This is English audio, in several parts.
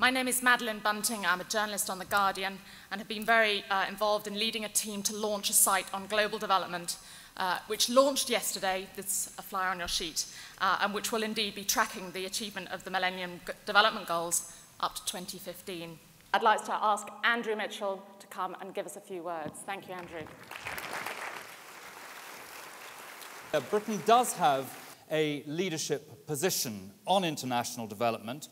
My name is Madeleine Bunting. I'm a journalist on The Guardian and have been very involved in leading a team to launch a site on global development, which launched yesterday. There's a flyer on your sheet, and which will indeed be tracking the achievement of the Millennium Development Goals up to 2015. I'd like to ask Andrew Mitchell to come and give us a few words. Thank you, Andrew. Britain does have a leadership position on international development.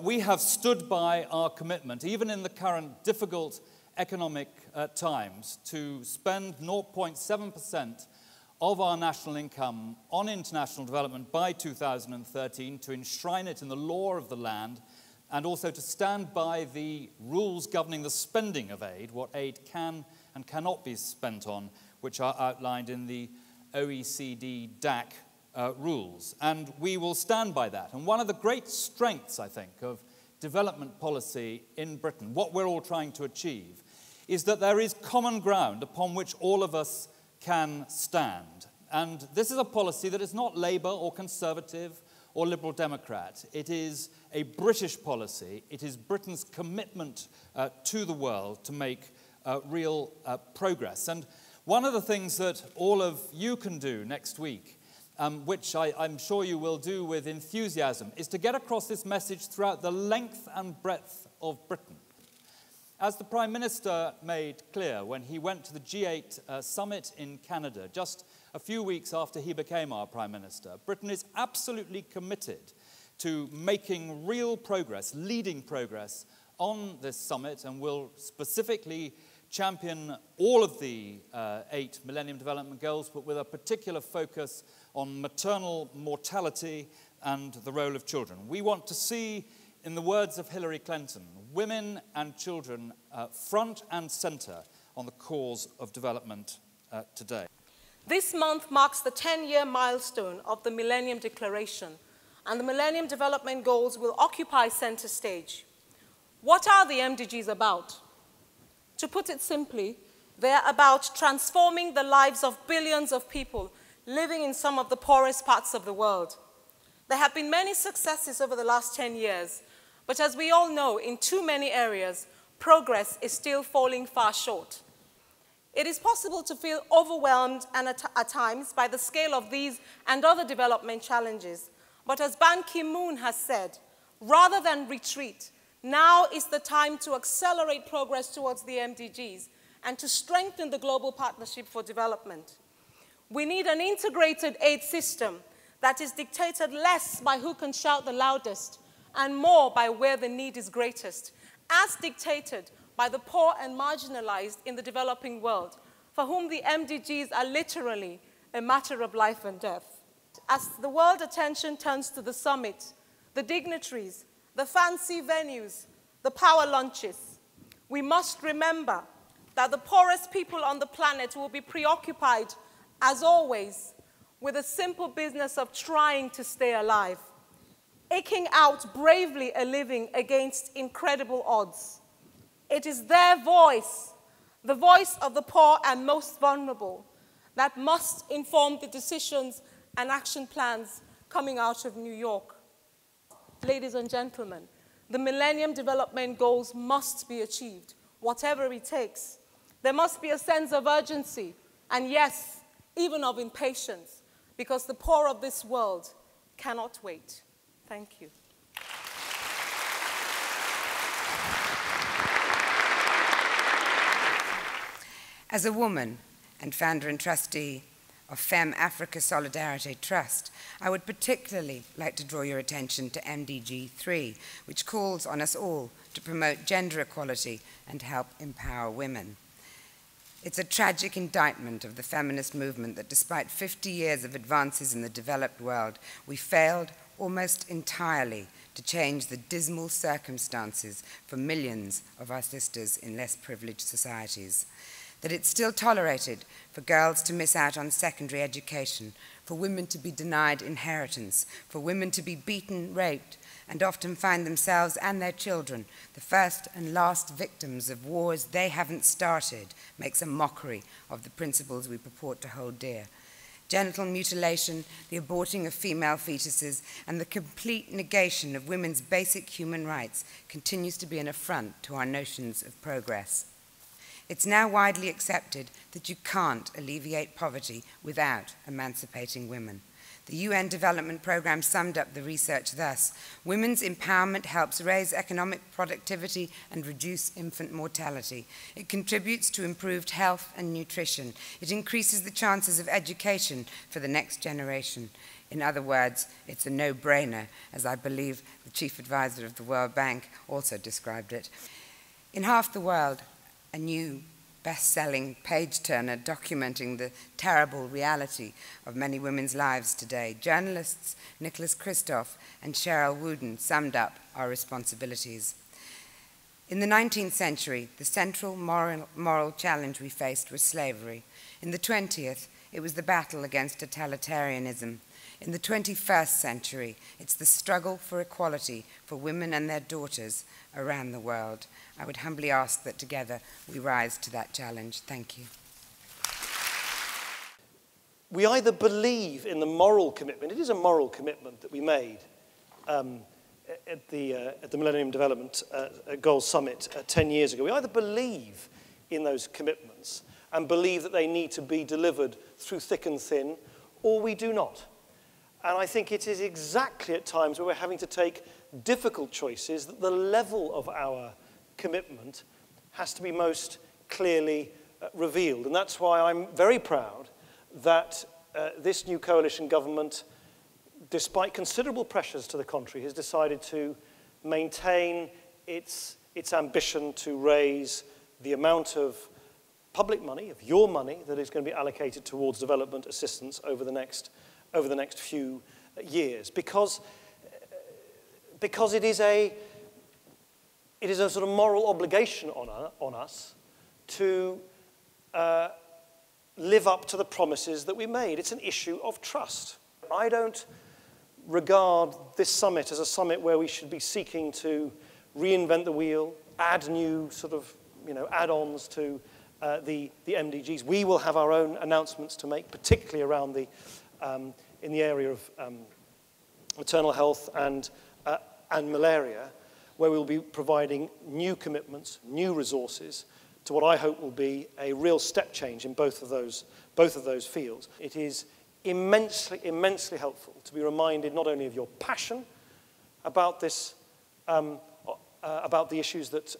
We have stood by our commitment, even in the current difficult economic times, to spend 0.7% of our national income on international development by 2013, to enshrine it in the law of the land, and also to stand by the rules governing the spending of aid, what aid can and cannot be spent on, which are outlined in the OECD DAC rules. And we will stand by that. And one of the great strengths, I think, of development policy in Britain, what we're all trying to achieve, is that there is common ground upon which all of us can stand. And this is a policy that is not Labour or Conservative or Liberal Democrat. It is a British policy. It is Britain's commitment to the world to make real progress. And one of the things that all of you can do next week, which I'm sure you will do with enthusiasm, is to get across this message throughout the length and breadth of Britain. As the Prime Minister made clear when he went to the G8 summit in Canada just a few weeks after he became our Prime Minister, Britain is absolutely committed to making real progress, leading progress on this summit, and will specifically champion all of the 8 Millennium Development Goals, but with a particular focus on maternal mortality and the role of children. We want to see, in the words of Hillary Clinton, women and children front and centre on the cause of development today. This month marks the 10-year milestone of the Millennium Declaration, and the Millennium Development Goals will occupy centre stage. What are the MDGs about? To put it simply, they're about transforming the lives of billions of people living in some of the poorest parts of the world. There have been many successes over the last 10 years, but as we all know, in too many areas, progress is still falling far short. It is possible to feel overwhelmed and at times by the scale of these and other development challenges. But as Ban Ki-moon has said, rather than retreat, now is the time to accelerate progress towards the MDGs and to strengthen the global partnership for development. We need an integrated aid system that is dictated less by who can shout the loudest and more by where the need is greatest, as dictated by the poor and marginalized in the developing world, for whom the MDGs are literally a matter of life and death. As the world attention turns to the summit, the dignitaries, the fancy venues, the power lunches, we must remember that the poorest people on the planet will be preoccupied, as always, with the simple business of trying to stay alive, eking out bravely a living against incredible odds. It is their voice, the voice of the poor and most vulnerable, that must inform the decisions and action plans coming out of New York. Ladies and gentlemen, the Millennium Development Goals must be achieved, whatever it takes. There must be a sense of urgency, and yes, even of impatience, because the poor of this world cannot wait. Thank you. As a woman and founder and trustee of FEM Africa Solidarity Trust, I would particularly like to draw your attention to MDG 3, which calls on us all to promote gender equality and help empower women. It's a tragic indictment of the feminist movement that despite 50 years of advances in the developed world, we failed almost entirely to change the dismal circumstances for millions of our sisters in less privileged societies. That it's still tolerated for girls to miss out on secondary education, for women to be denied inheritance, for women to be beaten, raped, and often find themselves and their children the first and last victims of wars they haven't started, makes a mockery of the principles we purport to hold dear. genital mutilation, the aborting of female fetuses, and the complete negation of women's basic human rights continues to be an affront to our notions of progress. It's now widely accepted that you can't alleviate poverty without emancipating women. The UN Development Programme summed up the research thus: women's empowerment helps raise economic productivity and reduce infant mortality. It contributes to improved health and nutrition. It increases the chances of education for the next generation. In other words, it's a no-brainer, as I believe the chief advisor of the World Bank also described it. In half the world, a new best-selling page-turner documenting the terrible reality of many women's lives today, journalists Nicholas Kristof and Cheryl Wooden summed up our responsibilities. In the 19th century, the central moral challenge we faced was slavery. In the 20th, it was the battle against totalitarianism. In the 21st century, it's the struggle for equality for women and their daughters around the world. I would humbly ask that together we rise to that challenge. Thank you. We either believe in the moral commitment, it is a moral commitment that we made at the Millennium Development Goals Summit 10 years ago. We either believe in those commitments and believe that they need to be delivered through thick and thin, or we do not. And I think it is exactly at times where we're having to take difficult choices that the level of our commitment has to be most clearly revealed. And that's why I'm very proud that this new coalition government, despite considerable pressures to the contrary, has decided to maintain its ambition to raise the amount of public money, of your money, that is going to be allocated towards development assistance over the next few years, because it is a sort of moral obligation on us to live up to the promises that we made. It's an issue of trust. I don't regard this summit as a summit where we should be seeking to reinvent the wheel, add new sort of, add-ons to the MDGs. We will have our own announcements to make, particularly around in the area of maternal health and malaria, where we'll be providing new commitments, new resources to what I hope will be a real step change in both of those fields. It is immensely, immensely helpful to be reminded not only of your passion about this, about the issues that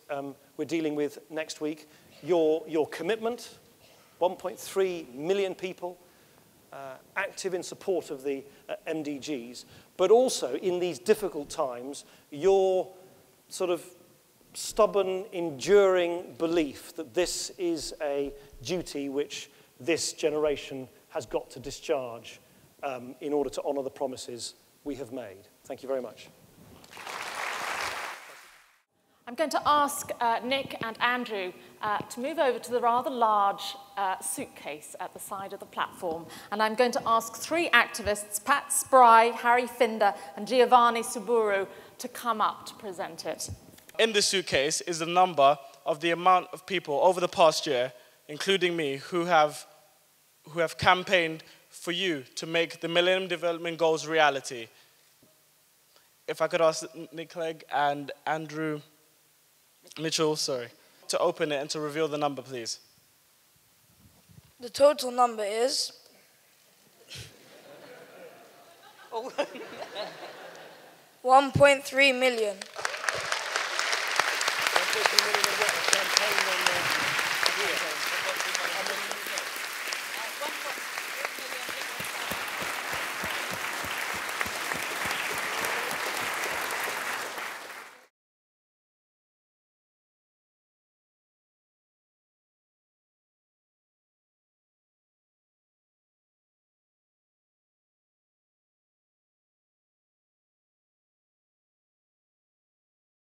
we're dealing with next week, your commitment, 1.3 million people active in support of the MDGs, but also in these difficult times, your sort of stubborn, enduring belief that this is a duty which this generation has got to discharge in order to honour the promises we have made. Thank you very much. I'm going to ask Nick and Andrew to move over to the rather large suitcase at the side of the platform. And I'm going to ask three activists, Pat Spry, Harry Finder, and Giovanni Suburu, to come up to present it. In the suitcase is the number of the amount of people over the past year, including me, who have campaigned for you to make the Millennium Development Goals reality. If I could ask Nick Clegg and Andrew Mitchell, to open it and to reveal the number, please. The total number is 1.3 million.